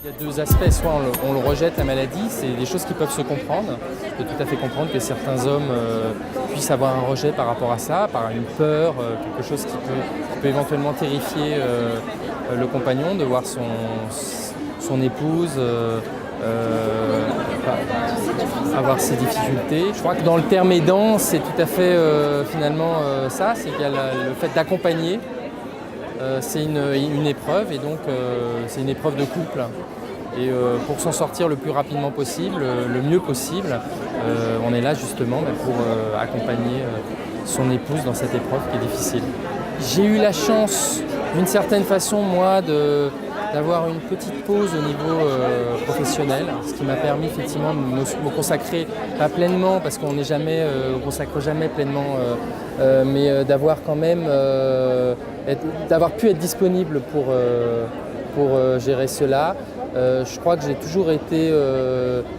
Il y a deux aspects, soit on le rejette la maladie, c'est des choses qui peuvent se comprendre. Je peux tout à fait comprendre que certains hommes puissent avoir un rejet par rapport à ça, par une peur, quelque chose qui peut éventuellement terrifier le compagnon, de voir son épouse avoir ses difficultés. Je crois que dans le terme aidant, c'est tout à fait finalement ça, c'est qu'il y a le fait d'accompagner. C'est une épreuve et donc c'est une épreuve de couple. Et pour s'en sortir le plus rapidement possible, le mieux possible, on est là justement pour accompagner son épouse dans cette épreuve qui est difficile. J'ai eu la chance, d'une certaine façon, moi, d'avoir une petite pause au niveau professionnel, ce qui m'a permis effectivement de me consacrer, pas pleinement, parce qu'on n'est jamais, on ne consacre jamais pleinement, mais d'avoir quand même, d'avoir pu être disponible pour gérer cela. Je crois que j'ai toujours été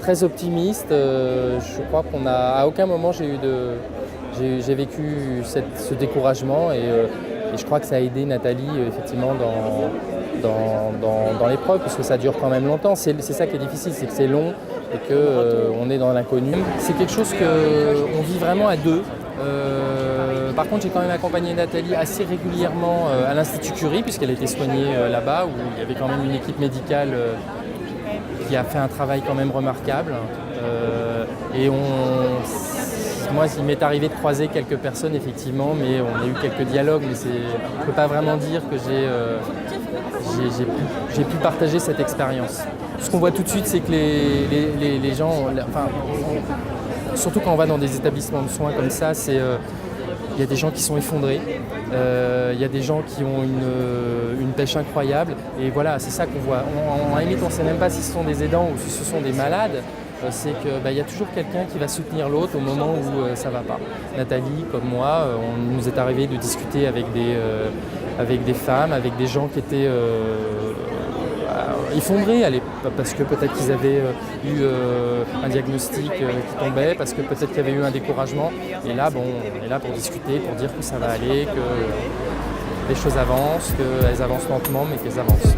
très optimiste. Je crois à aucun moment j'ai vécu ce découragement et je crois que ça a aidé Nathalie effectivement dans l'épreuve, parce que ça dure quand même longtemps. C'est ça qui est difficile, c'est que c'est long et qu'on est dans l'inconnu. C'est quelque chose qu'on vit vraiment à deux. Par contre, j'ai quand même accompagné Nathalie assez régulièrement à l'Institut Curie, puisqu'elle a été soignée là-bas, où il y avait quand même une équipe médicale qui a fait un travail quand même remarquable. Moi, il m'est arrivé de croiser quelques personnes, effectivement, mais on a eu quelques dialogues, mais je ne peux pas vraiment dire que j'ai pu partager cette expérience. Ce qu'on voit tout de suite, c'est que les gens, surtout quand on va dans des établissements de soins comme ça, il y a des gens qui sont effondrés, il y a des gens qui ont une pêche incroyable, et voilà, c'est ça qu'on voit. À la limite, on ne sait même pas si ce sont des aidants ou si ce sont des malades. C'est qu'il y a toujours quelqu'un qui va soutenir l'autre au moment où ça ne va pas. Nathalie, comme moi, on nous est arrivé de discuter avec des femmes, avec des gens qui étaient effondrés, parce que peut-être qu'ils avaient eu un diagnostic qui tombait, parce que peut-être qu'il y avait eu un découragement. Et là, on est là pour discuter, pour dire que ça va aller, que les choses avancent, qu'elles avancent lentement, mais qu'elles avancent.